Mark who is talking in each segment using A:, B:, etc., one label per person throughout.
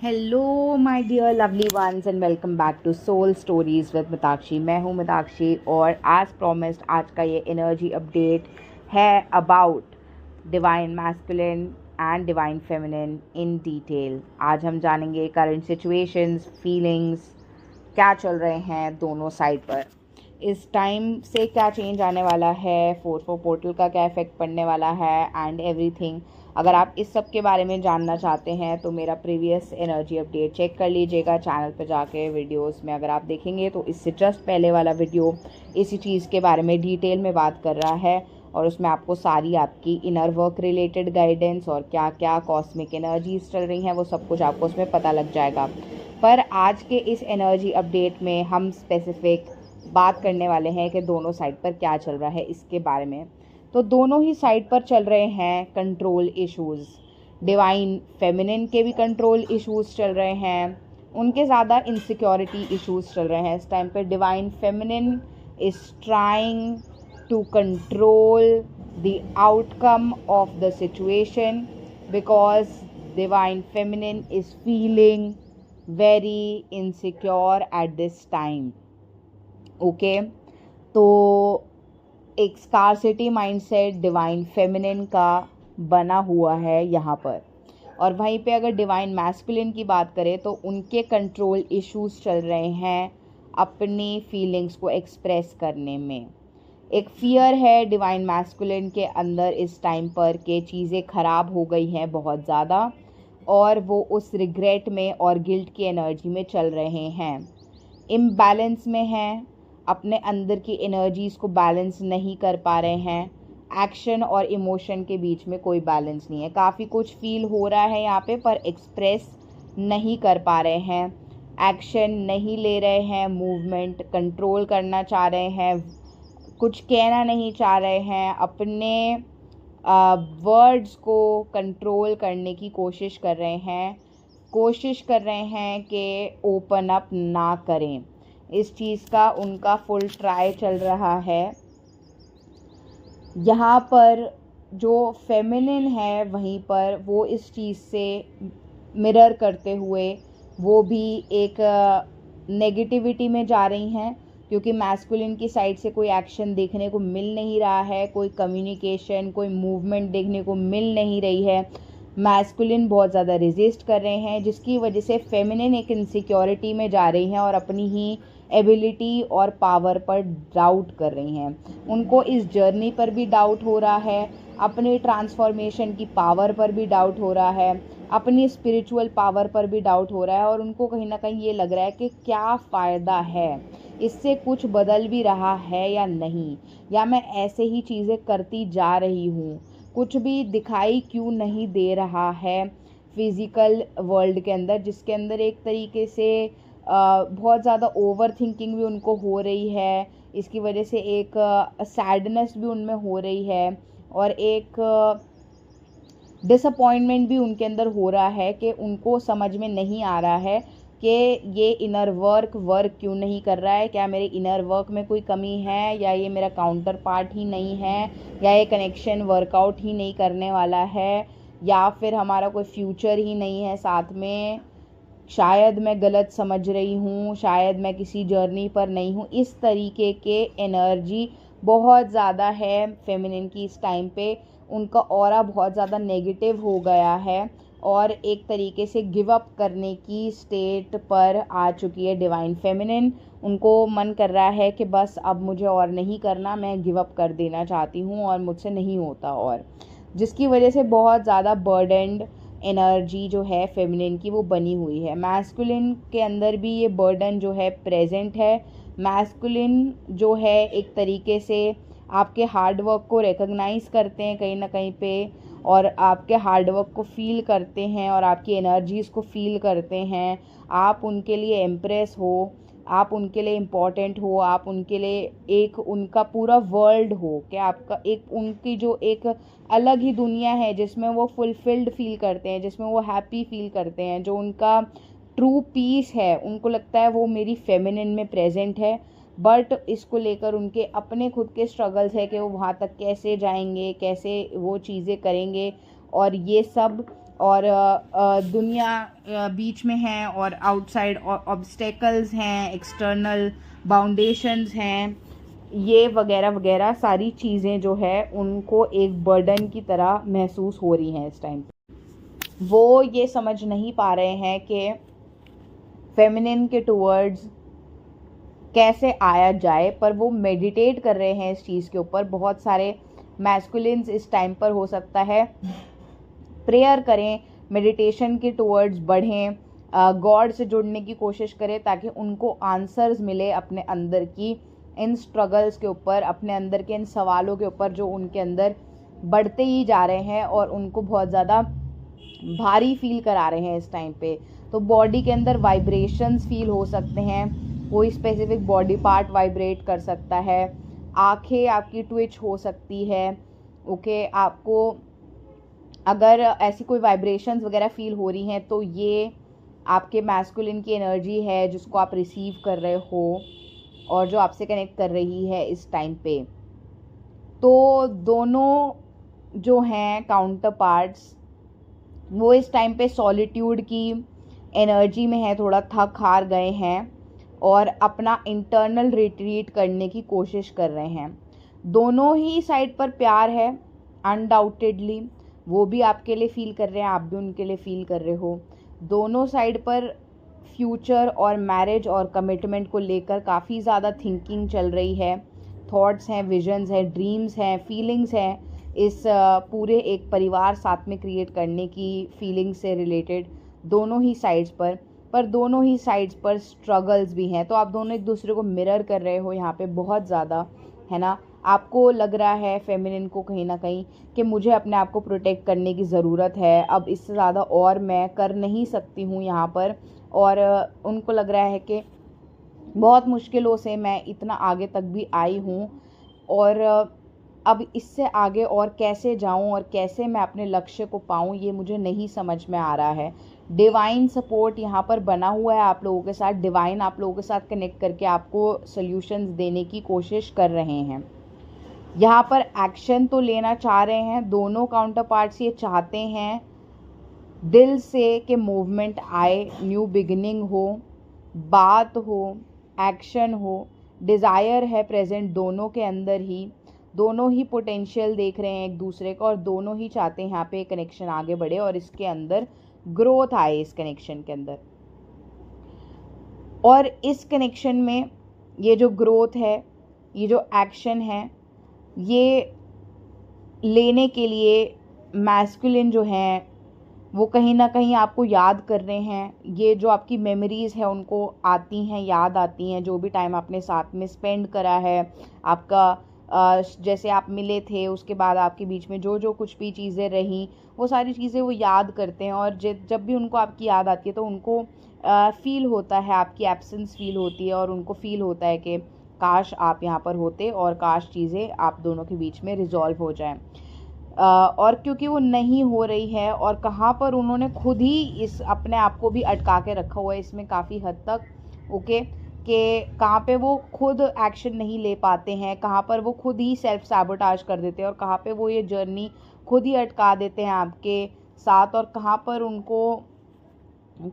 A: Hello my dear lovely ones and welcome back to soul stories with Mitakshi. मैं हूँ मिताक्षी और as promised आज का ये एनर्जी अपडेट है about divine masculine and divine feminine in detail. आज हम जानेंगे करंट सिचुएशंस, फीलिंग्स, क्या चल रहे हैं दोनों साइड पर, इस टाइम से क्या चेंज आने वाला है, 4/4 पोर्टल का क्या इफेक्ट पड़ने वाला है एंड एवरीथिंग। अगर आप इस सब के बारे में जानना चाहते हैं तो मेरा प्रीवियस एनर्जी अपडेट चेक कर लीजिएगा चैनल पर जाके। वीडियोस में अगर आप देखेंगे तो इससे जस्ट पहले वाला वीडियो इसी चीज़ के बारे में डिटेल में बात कर रहा है और उसमें आपको सारी आपकी इनर वर्क रिलेटेड गाइडेंस और क्या क्या कॉस्मिक एनर्जीज चल रही हैं वो सब कुछ आपको उसमें पता लग जाएगा। पर आज के इस एनर्जी अपडेट में हम स्पेसिफिक बात करने वाले हैं कि दोनों साइड पर क्या चल रहा है इसके बारे में। तो दोनों ही साइड पर चल रहे हैं कंट्रोल इश्यूज़। डिवाइन फेमिनिन के भी कंट्रोल इश्यूज़ चल रहे हैं, उनके ज़्यादा इनसिक्योरिटी इश्यूज़ चल रहे हैं इस टाइम पे। Divine feminine is trying to control the outcome of the situation because divine feminine is feeling very insecure at this time. Okay, तो एक स्कार्सिटी माइंडसेट डिवाइन फेमिनिन का बना हुआ है यहाँ पर। और वहीं पे अगर डिवाइन मैस्कुलिन की बात करें तो उनके कंट्रोल इश्यूज चल रहे हैं अपनी फीलिंग्स को एक्सप्रेस करने में। एक फियर है डिवाइन मैस्कुलिन के अंदर इस टाइम पर कि चीज़ें ख़राब हो गई हैं बहुत ज़्यादा और वो उस रिग्रेट में और गिल्ट की एनर्जी में चल रहे हैं, इम्बैलेंस में हैं, अपने अंदर की एनर्जीज़ को बैलेंस नहीं कर पा रहे हैं। एक्शन और इमोशन के बीच में कोई बैलेंस नहीं है। काफ़ी कुछ फील हो रहा है यहाँ पे पर एक्सप्रेस नहीं कर पा रहे हैं, एक्शन नहीं ले रहे हैं, मूवमेंट कंट्रोल करना चाह रहे हैं, कुछ कहना नहीं चाह रहे हैं, अपने वर्ड्स को कंट्रोल करने की कोशिश कर रहे हैं कि ओपन अप ना करें। इस चीज़ का उनका फुल ट्राई चल रहा है। यहाँ पर जो फेमिनिन है वहीं पर वो इस चीज़ से मिरर करते हुए वो भी एक नेगेटिविटी में जा रही हैं क्योंकि मैस्कुलिन की साइड से कोई एक्शन देखने को मिल नहीं रहा है, कोई कम्युनिकेशन, कोई मूवमेंट देखने को मिल नहीं रही है। मैस्कुलिन बहुत ज़्यादा रेजिस्ट कर रहे हैं जिसकी वजह से फेमिनिन एक इनसिक्योरिटी में जा रही हैं और अपनी ही एबिलिटी और पावर पर डाउट कर रही हैं। उनको इस जर्नी पर भी डाउट हो रहा है, अपनी ट्रांसफॉर्मेशन की पावर पर भी डाउट हो रहा है, अपनी स्पिरिचुअल पावर पर भी डाउट हो रहा है और उनको कहीं ना कहीं ये लग रहा है कि क्या फ़ायदा है, इससे कुछ बदल भी रहा है या नहीं, या मैं ऐसे ही चीज़ें करती जा रही हूँ, कुछ भी दिखाई क्यों नहीं दे रहा है फिज़िकल वर्ल्ड के अंदर, जिसके अंदर एक तरीके से बहुत ज़्यादा ओवर थिंकिंग भी उनको हो रही है। इसकी वजह से एक सैडनेस भी उनमें हो रही है और एक डिसअपॉइंटमेंट भी उनके अंदर हो रहा है कि उनको समझ में नहीं आ रहा है कि ये इनर वर्क क्यों नहीं कर रहा है, क्या मेरे इनर वर्क में कोई कमी है या ये मेरा काउंटर पार्ट ही नहीं है या ये कनेक्शन वर्कआउट ही नहीं करने वाला है या फिर हमारा कोई फ्यूचर ही नहीं है साथ में, शायद मैं गलत समझ रही हूँ, शायद मैं किसी जर्नी पर नहीं हूँ। इस तरीके के एनर्जी बहुत ज़्यादा है फेमिनिन की इस टाइम पे। उनका ऑरा बहुत ज़्यादा नेगेटिव हो गया है और एक तरीके से गिव अप करने की स्टेट पर आ चुकी है डिवाइन फेमिनिन। उनको मन कर रहा है कि बस अब मुझे और नहीं करना, मैं गिव अप कर देना चाहती हूँ और मुझसे नहीं होता, और जिसकी वजह से बहुत ज़्यादा बर्डन्ड एनर्जी जो है फेमिनिन की वो बनी हुई है। मैस्कुलिन के अंदर भी ये बर्डन जो है प्रेजेंट है। मैस्कुलिन जो है एक तरीके से आपके हार्ड वर्क को रिकॉग्नाइज करते हैं कहीं ना कहीं पे और आपके हार्ड वर्क को फील करते हैं और आपकी एनर्जीज़ को फील करते हैं। आप उनके लिए इम्प्रेस हो, आप उनके लिए इम्पॉर्टेंट हो, आप उनके लिए एक उनका पूरा वर्ल्ड हो, कि आपका एक उनकी जो एक अलग ही दुनिया है जिसमें वो फुलफिल्ड फील करते हैं, जिसमें वो हैप्पी फील करते हैं, जो उनका ट्रू पीस है, उनको लगता है वो मेरी फेमिनिन में प्रेजेंट है। बट इसको लेकर उनके अपने खुद के स्ट्रगल्स है कि वो वहाँ तक कैसे जाएंगे, कैसे वो चीज़ें करेंगे, और ये सब और दुनिया बीच में है और आउटसाइड ऑब्स्टेकल्स हैं, एक्सटर्नल बाउंडेशंस हैं, ये वगैरह वगैरह सारी चीज़ें जो है उनको एक बर्डन की तरह महसूस हो रही हैं इस टाइम पे। वो ये समझ नहीं पा रहे हैं कि फेमिनिन के टूवर्ड्स कैसे आया जाए, पर वो मेडिटेट कर रहे हैं इस चीज़ के ऊपर। बहुत सारे मैस्कुलिन्स इस टाइम पर हो सकता है प्रेयर करें, मेडिटेशन के टूवर्ड्स बढ़ें, गॉड से जुड़ने की कोशिश करें ताकि उनको आंसर्स मिले अपने अंदर की इन स्ट्रगल्स के ऊपर, अपने अंदर के इन सवालों के ऊपर जो उनके अंदर बढ़ते ही जा रहे हैं और उनको बहुत ज़्यादा भारी फील करा रहे हैं इस टाइम पे। तो बॉडी के अंदर वाइब्रेशंस फील हो सकते हैं, कोई स्पेसिफिक बॉडी पार्ट वाइब्रेट कर सकता है, आंखें आपकी ट्विच हो सकती है। ओके, आपको अगर ऐसी कोई वाइब्रेशंस वगैरह फील हो रही हैं तो ये आपके मैस्कुलिन की एनर्जी है जिसको आप रिसीव कर रहे हो और जो आपसे कनेक्ट कर रही है इस टाइम पे। तो दोनों जो हैं काउंटर पार्ट्स वो इस टाइम पे सॉलिट्यूड की एनर्जी में है, थोड़ा थक हार गए हैं और अपना इंटरनल रिट्रीट करने की कोशिश कर रहे हैं। दोनों ही साइड पर प्यार है अनडाउटेडली, वो भी आपके लिए फील कर रहे हैं, आप भी उनके लिए फील कर रहे हो। दोनों साइड पर फ्यूचर और मैरिज और कमिटमेंट को लेकर काफ़ी ज़्यादा थिंकिंग चल रही है, थॉट्स हैं, विजन्स हैं, ड्रीम्स हैं, फीलिंग्स हैं, इस पूरे एक परिवार साथ में क्रिएट करने की फीलिंग से रिलेटेड दोनों ही साइड्स पर दोनों ही साइड्स पर स्ट्रगल्स भी हैं। तो आप दोनों एक दूसरे को मिरर कर रहे हो यहाँ पे बहुत ज़्यादा, है ना। आपको लग रहा है फेमिनिन को कहीं ना कहीं कि मुझे अपने आप को प्रोटेक्ट करने की ज़रूरत है, अब इससे ज़्यादा और मैं कर नहीं सकती हूँ यहाँ पर। और उनको लग रहा है कि बहुत मुश्किलों से मैं इतना आगे तक भी आई हूँ और अब इससे आगे और कैसे जाऊं और कैसे मैं अपने लक्ष्य को पाऊं ये मुझे नहीं समझ में आ रहा है। डिवाइन सपोर्ट यहाँ पर बना हुआ है आप लोगों के साथ, डिवाइन आप लोगों के साथ कनेक्ट करके आपको सॉल्यूशंस देने की कोशिश कर रहे हैं। यहाँ पर एक्शन तो लेना चाह रहे हैं, दोनों काउंटर पार्ट्स ये चाहते हैं दिल से कि मूवमेंट आए, न्यू बिगिनिंग हो, बात हो, एक्शन हो, डिज़ायर है प्रेजेंट दोनों के अंदर ही, दोनों ही पोटेंशियल देख रहे हैं एक दूसरे का और दोनों ही चाहते हैं यहाँ पे कनेक्शन आगे बढ़े और इसके अंदर ग्रोथ आए इस कनेक्शन के अंदर। और इस कनेक्शन में ये जो ग्रोथ है, ये जो एक्शन है, ये लेने के लिए मैस्कुलिन जो हैं वो कहीं ना कहीं आपको याद कर रहे हैं। ये जो आपकी मेमोरीज़ हैं उनको आती हैं, याद आती हैं, जो भी टाइम आपने साथ में स्पेंड करा है, आपका जैसे आप मिले थे उसके बाद आपके बीच में जो जो कुछ भी चीज़ें रहीं वो सारी चीज़ें वो याद करते हैं। और जब भी उनको आपकी याद आती है तो उनको फील होता है, आपकी एब्सेंस फील होती है और उनको फील होता है कि काश आप यहाँ पर होते और काश चीज़ें आप दोनों के बीच में रिजॉल्व हो जाएं। और क्योंकि वो नहीं हो रही है और कहाँ पर उन्होंने खुद ही इस अपने आप को भी अटका के रखा हुआ है इसमें काफ़ी हद तक, ओके, कि कहाँ पे वो खुद एक्शन नहीं ले पाते हैं, कहाँ पर वो खुद ही सेल्फ सैबोटाज कर देते हैं और कहाँ पे वो ये जर्नी खुद ही अटका देते हैं आपके साथ, और कहाँ पर उनको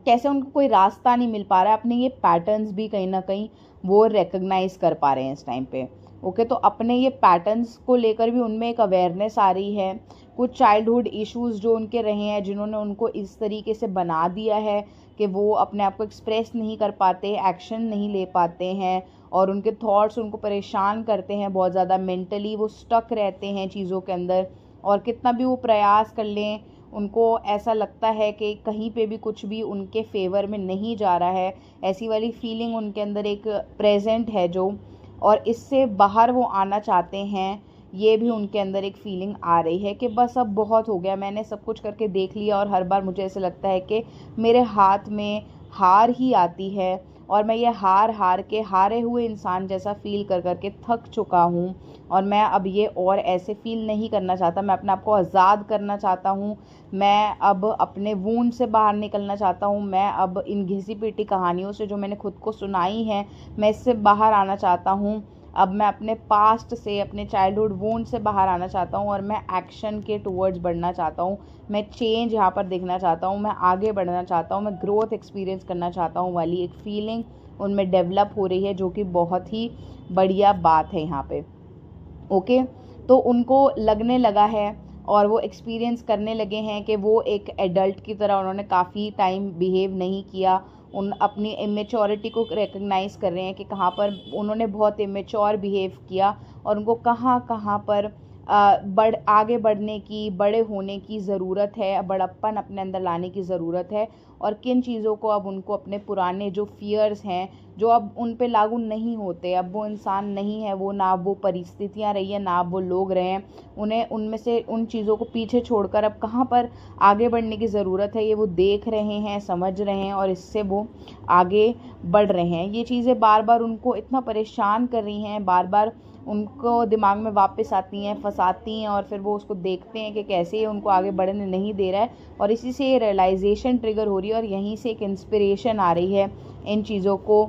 A: कैसे उनको कोई रास्ता नहीं मिल पा रहा है। अपने ये पैटर्न्स भी कहीं ना कहीं वो रिकग्नाइज कर पा रहे हैं इस टाइम पे, ओके। तो अपने ये पैटर्न्स को लेकर भी उनमें एक अवेयरनेस आ रही है। कुछ चाइल्डहुड इश्यूज जो उनके रहे हैं जिन्होंने उनको इस तरीके से बना दिया है कि वो अपने आप को एक्सप्रेस नहीं कर पाते, एक्शन नहीं ले पाते हैं और उनके थॉट्स उनको परेशान करते हैं बहुत ज़्यादा, मेंटली वो स्टक रहते हैं चीज़ों के अंदर और कितना भी वो प्रयास कर लें उनको ऐसा लगता है कि कहीं पे भी कुछ भी उनके फेवर में नहीं जा रहा है। ऐसी वाली फीलिंग उनके अंदर एक प्रेजेंट है जो, और इससे बाहर वो आना चाहते हैं। ये भी उनके अंदर एक फीलिंग आ रही है कि बस अब बहुत हो गया, मैंने सब कुछ करके देख लिया और हर बार मुझे ऐसे लगता है कि मेरे हाथ में हार ही आती है और मैं ये हार के हारे हुए इंसान जैसा फील कर करके थक चुका हूँ और मैं अब ये और ऐसे फील नहीं करना चाहता। मैं अपने आप को आज़ाद करना चाहता हूँ, मैं अब अपने वूंड से बाहर निकलना चाहता हूँ, मैं अब इन घिसी पिटी कहानियों से जो मैंने खुद को सुनाई हैं मैं इससे बाहर आना चाहता हूँ। अब मैं अपने पास्ट से, अपने चाइल्डहुड वोंड से बाहर आना चाहता हूँ और मैं एक्शन के टूवर्ड्स बढ़ना चाहता हूँ। मैं चेंज यहाँ पर देखना चाहता हूँ, मैं आगे बढ़ना चाहता हूँ, मैं ग्रोथ एक्सपीरियंस करना चाहता हूँ वाली एक फीलिंग उनमें डेवलप हो रही है, जो कि बहुत ही बढ़िया बात है यहाँ पे। ओके, तो उनको लगने लगा है और वो एक्सपीरियंस करने लगे हैं कि वो एक एडल्ट की तरह उन्होंने काफ़ी टाइम बिहेव नहीं किया। उन अपनी इमेच्योरिटी को रिकग्नाइज़ कर रहे हैं कि कहाँ पर उन्होंने बहुत इमेच्योर बिहेव किया और उनको कहाँ कहाँ पर आगे बढ़ने की, बड़े होने की ज़रूरत है, बड़प्पन अपने अंदर लाने की ज़रूरत है, और किन चीज़ों को अब उनको अपने पुराने जो फियर्स हैं जो अब उन पे लागू नहीं होते, अब वो इंसान नहीं है वो, ना वो परिस्थितियाँ रही हैं, ना वो लोग रहे हैं, उन्हें उनमें से उन चीज़ों को पीछे छोड़कर अब कहाँ पर आगे बढ़ने की ज़रूरत है, ये वो देख रहे हैं, समझ रहे हैं और इससे वो आगे बढ़ रहे हैं। ये चीज़ें बार बार उनको इतना परेशान कर रही हैं, बार बार उनको दिमाग में वापस आती हैं, फंसाती हैं, और फिर वो उसको देखते हैं कि कैसे ये उनको आगे बढ़ने नहीं दे रहा है, और इसी से ये रियलाइजेशन ट्रिगर हो रही है और यहीं से एक इंस्पिरेशन आ रही है इन चीज़ों को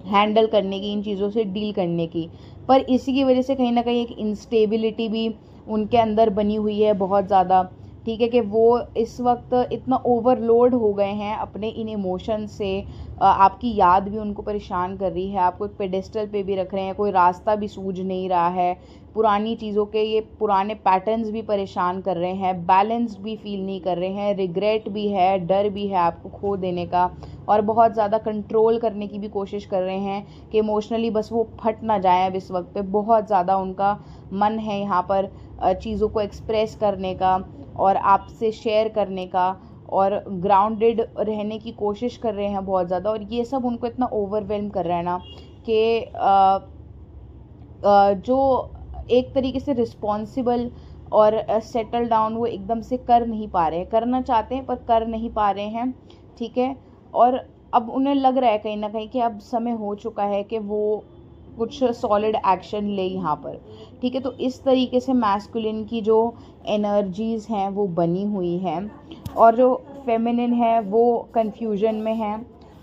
A: हैंडल करने की, इन चीज़ों से डील करने की। पर इसी की वजह से कहीं ना कहीं एक इंस्टेबिलिटी भी उनके अंदर बनी हुई है बहुत ज़्यादा। ठीक है, कि वो इस वक्त इतना ओवरलोड हो गए हैं अपने इन इमोशन से। आपकी याद भी उनको परेशान कर रही है, आपको एक पेडेस्टल पे भी रख रहे हैं, कोई रास्ता भी सूझ नहीं रहा है, पुरानी चीज़ों के ये पुराने पैटर्न्स भी परेशान कर रहे हैं, बैलेंस भी फील नहीं कर रहे हैं, रिग्रेट भी है, डर भी है आपको खो देने का, और बहुत ज़्यादा कंट्रोल करने की भी कोशिश कर रहे हैं कि इमोशनली बस वो फट ना जाए। अब इस वक्त पे बहुत ज़्यादा उनका मन है यहाँ पर चीज़ों को एक्सप्रेस करने का और आपसे शेयर करने का, और ग्राउंडेड रहने की कोशिश कर रहे हैं बहुत ज़्यादा। और ये सब उनको इतना ओवरवेलम कर रहा है ना कि जो एक तरीके से रिस्पॉन्सिबल और सेटल डाउन वो एकदम से कर नहीं पा रहे हैं, करना चाहते हैं पर कर नहीं पा रहे हैं। ठीक है, और अब उन्हें लग रहा है कहीं ना कहीं कि अब समय हो चुका है कि वो कुछ सॉलिड एक्शन ले यहाँ पर। ठीक है, तो इस तरीके से मैस्कुलिन की जो एनर्जीज़ हैं वो बनी हुई हैं, और जो फेमिनिन है वो कंफ्यूजन में है।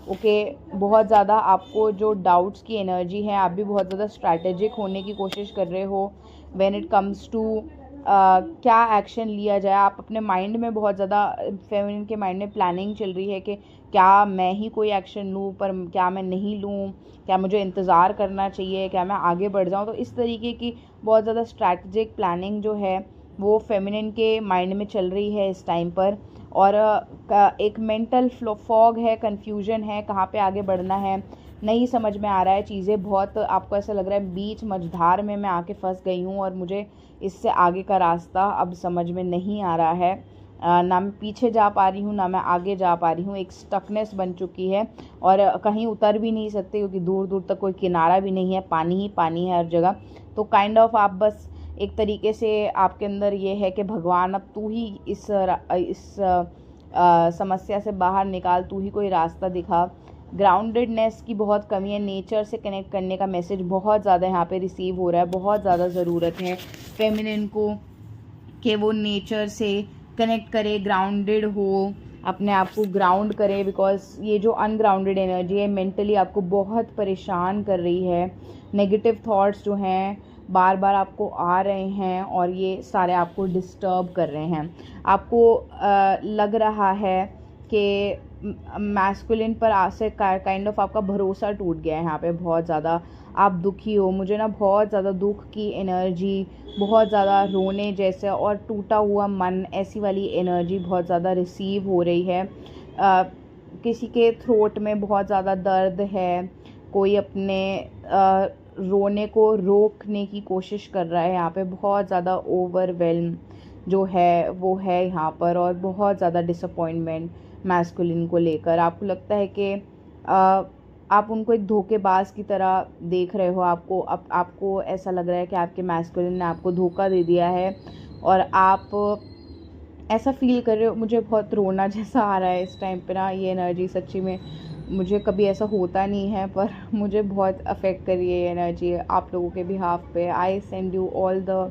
A: ओके, बहुत ज़्यादा आपको जो डाउट्स की एनर्जी है, आप भी बहुत ज़्यादा स्ट्रैटेजिक होने की कोशिश कर रहे हो व्हेन इट कम्स टू क्या एक्शन लिया जाए। आप अपने माइंड में बहुत ज़्यादा, फेमिनिन के माइंड में प्लानिंग चल रही है कि क्या मैं ही कोई एक्शन लूँ, पर क्या मैं नहीं लूँ, क्या मुझे इंतज़ार करना चाहिए, क्या मैं आगे बढ़ जाऊँ। तो इस तरीके की बहुत ज़्यादा स्ट्रैटेजिक प्लानिंग जो है वो फेमिनिन के माइंड में चल रही है इस टाइम पर। और एक मेंटल फॉग है, कन्फ्यूजन है, कहाँ पे आगे बढ़ना है नहीं समझ में आ रहा है। चीज़ें बहुत, आपको ऐसा लग रहा है बीच मझधार में मैं आके फंस गई हूँ और मुझे इससे आगे का रास्ता अब समझ में नहीं आ रहा है। ना मैं पीछे जा पा रही हूँ, ना मैं आगे जा पा रही हूँ। एक स्टकनेस बन चुकी है और कहीं उतर भी नहीं सकते क्योंकि दूर दूर तक कोई किनारा भी नहीं है, पानी ही पानी है हर जगह। तो काइंड ऑफ आप बस एक तरीके से आपके अंदर ये है कि भगवान अब तू ही इस समस्या से बाहर निकाल, तू ही कोई रास्ता दिखा। ग्राउंडेडनेस की बहुत कमी है, नेचर से कनेक्ट करने का मैसेज बहुत ज़्यादा यहाँ पे रिसीव हो रहा है। बहुत ज़्यादा ज़रूरत है फेमिनिन को कि वो नेचर से कनेक्ट करे, ग्राउंडेड हो, अपने आप को ग्राउंड करे, बिकॉज ये जो अनग्राउंडेड एनर्जी है मेंटली आपको बहुत परेशान कर रही है। नेगेटिव थॉट्स जो हैं बार बार आपको आ रहे हैं और ये सारे आपको डिस्टर्ब कर रहे हैं। आपको लग रहा है कि मैस्कुलिन पर आज से काइंड ऑफ आपका भरोसा टूट गया है यहाँ पे, बहुत ज़्यादा आप दुखी हो। मुझे ना बहुत ज़्यादा दुख की एनर्जी, बहुत ज़्यादा रोने जैसे और टूटा हुआ मन, ऐसी वाली एनर्जी बहुत ज़्यादा रिसीव हो रही है। किसी के थ्रोट में बहुत ज़्यादा दर्द है, कोई अपने रोने को रोकने की कोशिश कर रहा है। यहाँ पे बहुत ज़्यादा ओवरवेल्म जो है वो है यहाँ पर, और बहुत ज़्यादा डिसअपॉइंटमेंट मैस्कुलिन को लेकर। आपको लगता है कि आप उनको एक धोखेबाज की तरह देख रहे हो। आपको ऐसा लग रहा है कि आपके मैस्कुलिन ने आपको धोखा दे दिया है और आप ऐसा फील कर रहे हो। मुझे बहुत रोना जैसा आ रहा है इस टाइम पे ना, ये एनर्जी सच्ची में, मुझे कभी ऐसा होता नहीं है पर मुझे बहुत अफेक्ट कर रही है ये एनर्जी आप लोगों के बिहाफ पे। I send you all the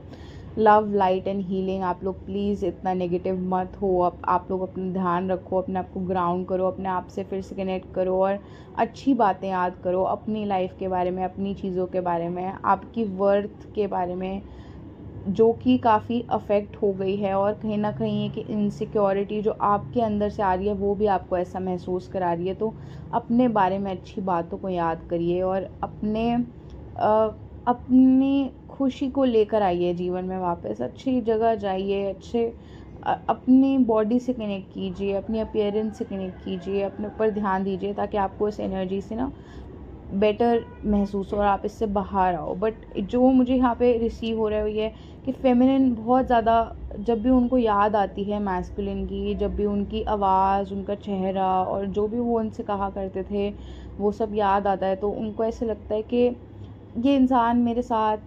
A: love, light and healing. आप लोग प्लीज़ इतना नेगेटिव मत हो। आप लोग अपना ध्यान रखो, अपने आप को ग्राउंड करो, अपने आप से फिर से कनेक्ट करो और अच्छी बातें याद करो अपनी लाइफ के बारे में, अपनी चीज़ों के बारे में, आपकी वर्थ के बारे में, जो कि काफ़ी अफेक्ट हो गई है। और कहीं ना कहीं एक इनसिक्योरिटी जो आपके अंदर से आ रही है वो भी आपको ऐसा महसूस करा रही है। तो अपने बारे में अच्छी बातों को याद करिए और अपनी खुशी को लेकर आइए जीवन में वापस। अच्छी जगह जाइए, अपनी बॉडी से कनेक्ट कीजिए, अपनी अपीयरेंस से कनेक्ट कीजिए, अपने ऊपर ध्यान दीजिए ताकि आपको इस एनर्जी से ना बेटर महसूस हो और आप इससे बाहर आओ। बट जो मुझे यहाँ पे रिसीव हो रहा है वो ये कि फेमिनिन बहुत ज़्यादा, जब भी उनको याद आती है मैस्कुलिन की, जब भी उनकी आवाज़, उनका चेहरा और जो भी वो उनसे कहा करते थे वो सब याद आता है, तो उनको ऐसे लगता है कि ये इंसान मेरे साथ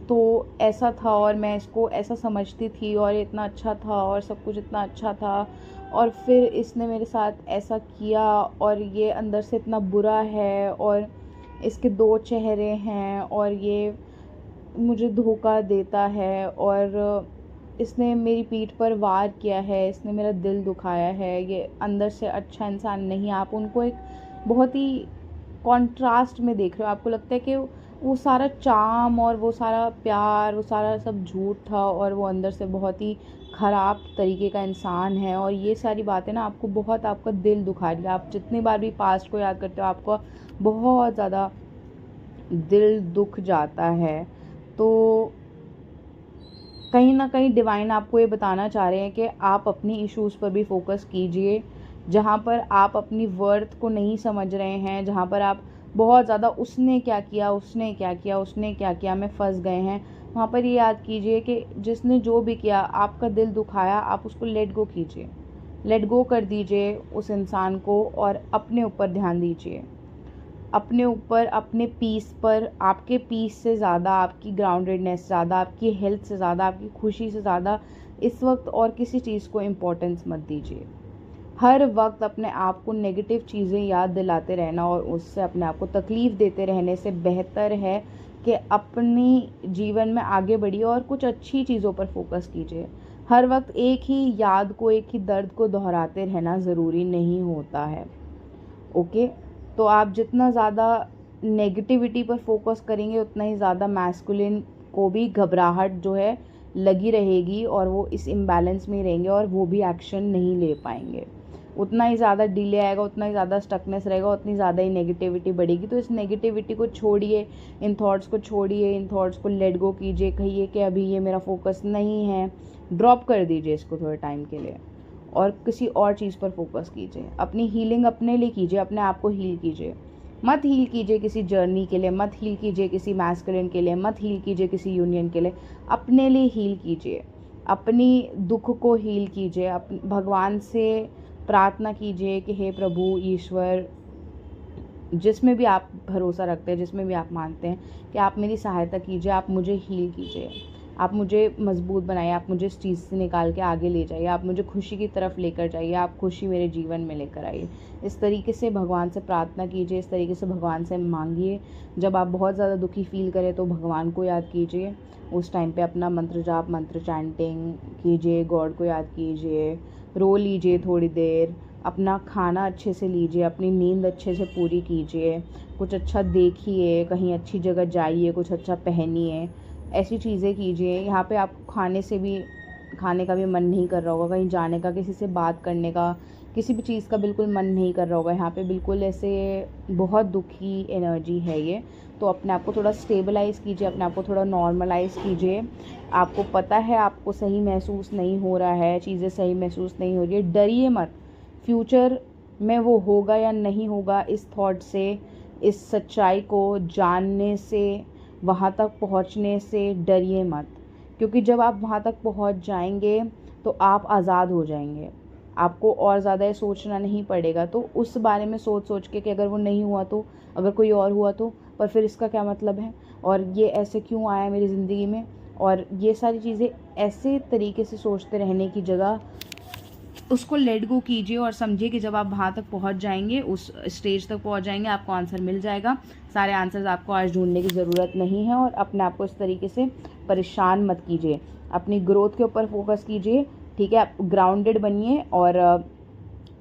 A: तो ऐसा था और मैं इसको ऐसा समझती थी और ये इतना अच्छा था और सब कुछ इतना अच्छा था, और फिर इसने मेरे साथ ऐसा किया और ये अंदर से इतना बुरा है और इसके दो चेहरे हैं और ये मुझे धोखा देता है और इसने मेरी पीठ पर वार किया है, इसने मेरा दिल दुखाया है, ये अंदर से अच्छा इंसान नहीं। आप उनको एक बहुत ही कॉन्ट्रास्ट में देख रहे हो। आपको लगता है कि वो सारा चार्म और वो सारा प्यार, वो सारा सब झूठ था और वो अंदर से बहुत ही ख़राब तरीके का इंसान है। और ये सारी बातें ना आपको बहुत, आपका दिल दुखा रही है। आप जितनी बार भी पास्ट को याद करते हो आपको बहुत ज़्यादा दिल दुख जाता है। तो कहीं ना कहीं डिवाइन आपको ये बताना चाह रहे हैं कि आप अपनी इश्यूज़ पर भी फोकस कीजिए। जहाँ पर आप अपनी वर्थ को नहीं समझ रहे हैं, जहाँ पर आप बहुत ज़्यादा उसने क्या किया, उसने क्या किया, उसने क्या किया में फंस गए हैं, वहाँ पर ये याद कीजिए कि जिसने जो भी किया, आपका दिल दुखाया, आप उसको लेट गो कीजिए, लेट गो कर दीजिए उस इंसान को और अपने ऊपर ध्यान दीजिए, अपने ऊपर, अपने पीस पर। आपके पीस से ज़्यादा, आपकी ग्राउंडेडनेस से ज़्यादा, आपकी हेल्थ से ज़्यादा, आपकी खुशी से ज़्यादा इस वक्त और किसी चीज़ को इम्पोर्टेंस मत दीजिए। हर वक्त अपने आप को नेगेटिव चीज़ें याद दिलाते रहना और उससे अपने आप को तकलीफ़ देते रहने से बेहतर है कि अपनी जीवन में आगे बढ़िए और कुछ अच्छी चीज़ों पर फोकस कीजिए। हर वक्त एक ही याद को, एक ही दर्द को दोहराते रहना ज़रूरी नहीं होता है। ओके, तो आप जितना ज़्यादा नेगेटिविटी पर फोकस करेंगे उतना ही ज़्यादा मैस्कुलिन को भी घबराहट जो है लगी रहेगी और वो इस इम्बैलेंस में रहेंगे और वो भी एक्शन नहीं ले पाएंगे। उतना ही ज़्यादा डिले आएगा, उतना ही ज़्यादा स्टकनेस रहेगा, उतनी ज़्यादा ही नेगेटिविटी बढ़ेगी। तो इस नेगेटिविटी को छोड़िए, इन थॉट्स को छोड़िए, इन थॉट्स को लेट गो कीजिए। कहिए कि अभी ये मेरा फोकस नहीं है, ड्रॉप कर दीजिए इसको थोड़े टाइम के लिए और किसी और चीज़ पर फोकस कीजिए। अपनी हीलिंग अपने लिए कीजिए, अपने आप को हील कीजिए। मत हील कीजिए किसी जर्नी के लिए, मत हील कीजिए किसी मैस्कुलिन के लिए, मत हील कीजिए किसी यूनियन के लिए। अपने लिए हील कीजिए, अपनी दुख को हील कीजिए। भगवान से प्रार्थना कीजिए कि हे प्रभु ईश्वर, जिसमें भी आप भरोसा रखते हैं, जिसमें भी आप मानते हैं, कि आप मेरी सहायता कीजिए, आप मुझे हील कीजिए, आप मुझे मजबूत बनाइए, आप मुझे इस चीज़ से निकाल के आगे ले जाइए, आप मुझे खुशी की तरफ लेकर जाइए, आप खुशी मेरे जीवन में लेकर आइए। इस तरीके से भगवान से प्रार्थना कीजिए, इस तरीके से भगवान से मांगिए। जब आप बहुत ज़्यादा दुखी फील करें तो भगवान को याद कीजिए। उस टाइम पे अपना मंत्र जाप, मंत्र चैंटिंग कीजिए, गॉड को याद कीजिए, रो लीजिए थोड़ी देर, अपना खाना अच्छे से लीजिए, अपनी नींद अच्छे से पूरी कीजिए, कुछ अच्छा देखिए, कहीं अच्छी जगह जाइए, कुछ अच्छा पहनिए, ऐसी चीज़ें कीजिए। यहाँ पे आपको खाने का भी मन नहीं कर रहा होगा, कहीं जाने का, किसी से बात करने का, किसी भी चीज़ का बिल्कुल मन नहीं कर रहा होगा। यहाँ पे बिल्कुल ऐसे बहुत दुखी एनर्जी है ये। तो अपने आप को थोड़ा स्टेबलाइज़ कीजिए, अपने आप को थोड़ा नॉर्मलाइज़ कीजिए। आपको पता है आपको सही महसूस नहीं हो रहा है, चीज़ें सही महसूस नहीं हो रही है, डरिए मत। फ्यूचर में वो होगा या नहीं होगा, इस थॉट से, इस सच्चाई को जानने से, वहाँ तक पहुँचने से डरिए मत। क्योंकि जब आप वहाँ तक पहुँच जाएंगे तो आप आज़ाद हो जाएंगे। आपको और ज़्यादा ये सोचना नहीं पड़ेगा। तो उस बारे में सोच के कि अगर वो नहीं हुआ तो, अगर कोई और हुआ तो, पर फिर इसका क्या मतलब है, और ये ऐसे क्यों आया मेरी ज़िंदगी में, और ये सारी चीज़ें ऐसे तरीके से सोचते रहने की जगह उसको लेट गो कीजिए और समझिए कि जब आप वहाँ तक पहुँच जाएंगे, उस स्टेज तक पहुँच जाएंगे, आपको आंसर मिल जाएगा। सारे आंसर्स आपको आज ढूंढने की ज़रूरत नहीं है। और अपने आप को इस तरीके से परेशान मत कीजिए, अपनी ग्रोथ के ऊपर फोकस कीजिए, ठीक है। आप ग्राउंडेड बनिए और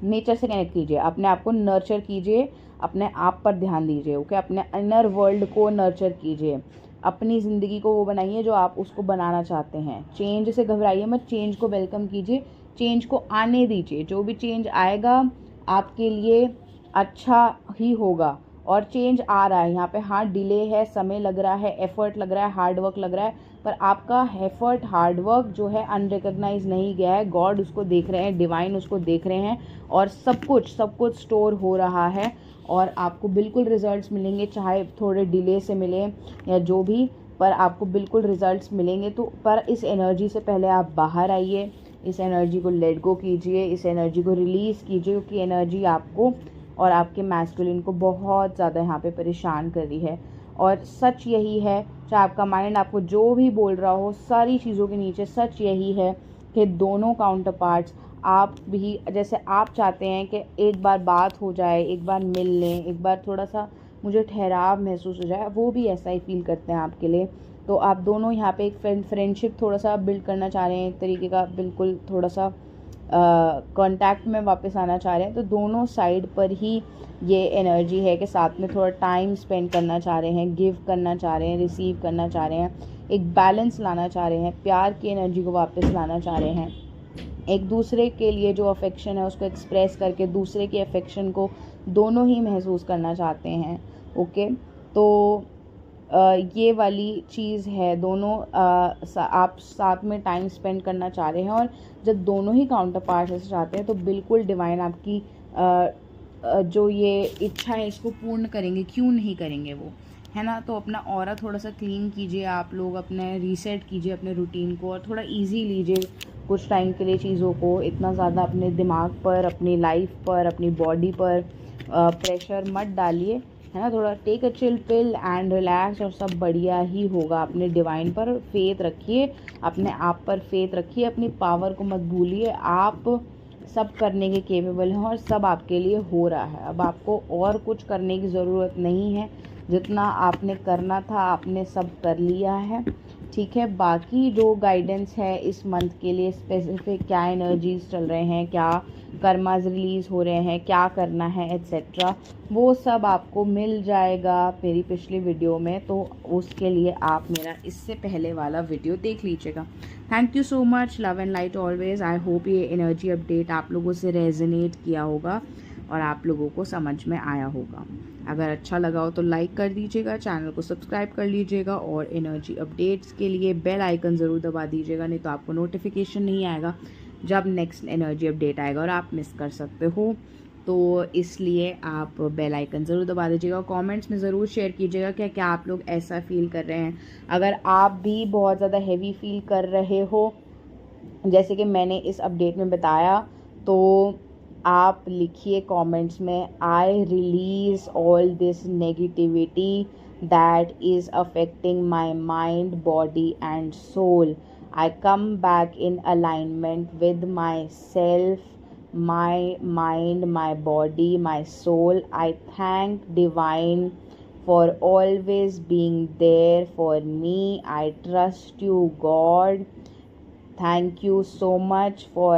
A: नेचर से कनेक्ट कीजिए, अपने आप को नर्चर कीजिए, अपने आप पर ध्यान दीजिए, ओके। अपने इनर वर्ल्ड को नर्चर कीजिए, अपनी ज़िंदगी को वो बनाइए जो आप उसको बनाना चाहते हैं। चेंज से घबराइए मत, चेंज को वेलकम कीजिए, चेंज को आने दीजिए। जो भी चेंज आएगा आपके लिए अच्छा ही होगा। और चेंज आ रहा है यहाँ पे, हाँ डिले है, समय लग रहा है, एफर्ट लग रहा है, हार्ड वर्क लग रहा है, पर आपका एफर्ट हार्ड वर्क जो है अनरिकग्नाइज नहीं गया है। गॉड उसको देख रहे हैं, डिवाइन उसको देख रहे हैं, और सब कुछ स्टोर हो रहा है और आपको बिल्कुल रिजल्ट्स मिलेंगे, चाहे थोड़े डिले से मिले या जो भी, पर आपको बिल्कुल रिजल्ट्स मिलेंगे। तो पर इस एनर्जी से पहले आप बाहर आइए, इस एनर्जी को लेट गो कीजिए, इस एनर्जी को रिलीज़ कीजिए, क्योंकि एनर्जी आपको और आपके मैस्कुलिन को बहुत ज़्यादा यहाँ पे परेशान कर रही है। और सच यही है, चाहे आपका माइंड आपको जो भी बोल रहा हो, सारी चीज़ों के नीचे सच यही है कि दोनों काउंटर पार्ट्स, आप भी जैसे आप चाहते हैं कि एक बार बात हो जाए, एक बार मिल लें, एक बार थोड़ा सा मुझे ठहराव महसूस हो जाए, वो भी ऐसा ही फील करते हैं आपके लिए। तो आप दोनों यहाँ पे एक फ्रेंडशिप थोड़ा सा बिल्ड करना चाह रहे हैं, एक तरीके का बिल्कुल थोड़ा सा कांटेक्ट में वापस आना चाह रहे हैं। तो दोनों साइड पर ही ये एनर्जी है कि साथ में थोड़ा टाइम स्पेंड करना चाह रहे हैं, गिव करना चाह रहे हैं, रिसीव करना चाह रहे हैं, एक बैलेंस लाना चाह रहे हैं, प्यार की एनर्जी को वापस लाना चाह रहे हैं। एक दूसरे के लिए जो अफेक्शन है उसको एक्सप्रेस करके दूसरे के अफेक्शन को दोनों ही महसूस करना चाहते हैं, ओके। तो ये वाली चीज़ है, दोनों आप साथ में टाइम स्पेंड करना चाह रहे हैं। और जब दोनों ही काउंटर पार्ट्स ऐसे चाहते हैं तो बिल्कुल डिवाइन आपकी जो ये इच्छा है इसको पूर्ण करेंगे, क्यों नहीं करेंगे वो, है ना। तो अपना ऑरा थोड़ा सा क्लीन कीजिए, आप लोग अपने रीसेट कीजिए अपने रूटीन को, और थोड़ा ईजी लीजिए कुछ टाइम के लिए चीज़ों को। इतना ज़्यादा अपने दिमाग पर, अपनी लाइफ पर, अपनी बॉडी पर प्रेशर मत डालिए, है ना। थोड़ा take a chill pill and relax, और सब बढ़िया ही होगा। अपने डिवाइन पर फेथ रखिए, अपने आप पर फेथ रखिए, अपनी पावर को मत भूलिए। आप सब करने के केपेबल हैं और सब आपके लिए हो रहा है। अब आपको और कुछ करने की ज़रूरत नहीं है, जितना आपने करना था आपने सब कर लिया है, ठीक है। बाकी जो गाइडेंस है इस मंथ के लिए स्पेसिफिक, क्या एनर्जीज चल रहे हैं, क्या कर्मास रिलीज़ हो रहे हैं, क्या करना है एट्सेट्रा, वो सब आपको मिल जाएगा मेरी पिछली वीडियो में। तो उसके लिए आप मेरा इससे पहले वाला वीडियो देख लीजिएगा। Thank you so much, love and light always. I hope ये एनर्जी अपडेट आप लोगों से रेजोनेट किया होगा और आप लोगों को समझ में आया होगा। अगर अच्छा लगा हो तो लाइक कर दीजिएगा, चैनल को सब्सक्राइब कर लीजिएगा, और एनर्जी अपडेट्स के लिए बेल आइकन ज़रूर दबा दीजिएगा, नहीं तो आपको नोटिफिकेशन नहीं आएगा जब नेक्स्ट एनर्जी अपडेट आएगा और आप मिस कर सकते हो। तो इसलिए आप बेल आइकन ज़रूर दबा दीजिएगा। कमेंट्स में ज़रूर शेयर कीजिएगा क्या क्या आप लोग ऐसा फील कर रहे हैं। अगर आप भी बहुत ज़्यादा हैवी फील कर रहे हो जैसे कि मैंने इस अपडेट में बताया, तो आप लिखिए कमेंट्स में, I release all this negativity that is affecting my mind, body and soul. I come back in alignment with myself, my mind, my body, my soul. I thank Divine for always being there for me. I trust you, God. Thank you so much for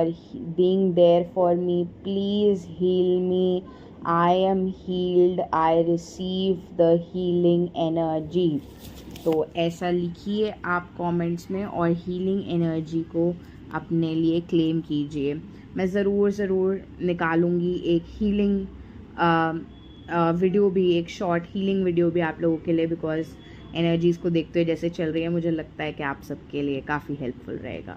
A: being there for me. Please heal me. I am healed. I receive the healing energy. तो ऐसा लिखिए आप comments में और healing energy को अपने लिए claim कीजिए। मैं ज़रूर निकालूंगी एक हीलिंग वीडियो भी, एक शॉर्ट हीलिंग वीडियो भी आप लोगों के लिए, बिकॉज एनर्जीज़ को देखते हुए जैसे चल रही है मुझे लगता है कि आप सबके लिए काफ़ी हेल्पफुल रहेगा।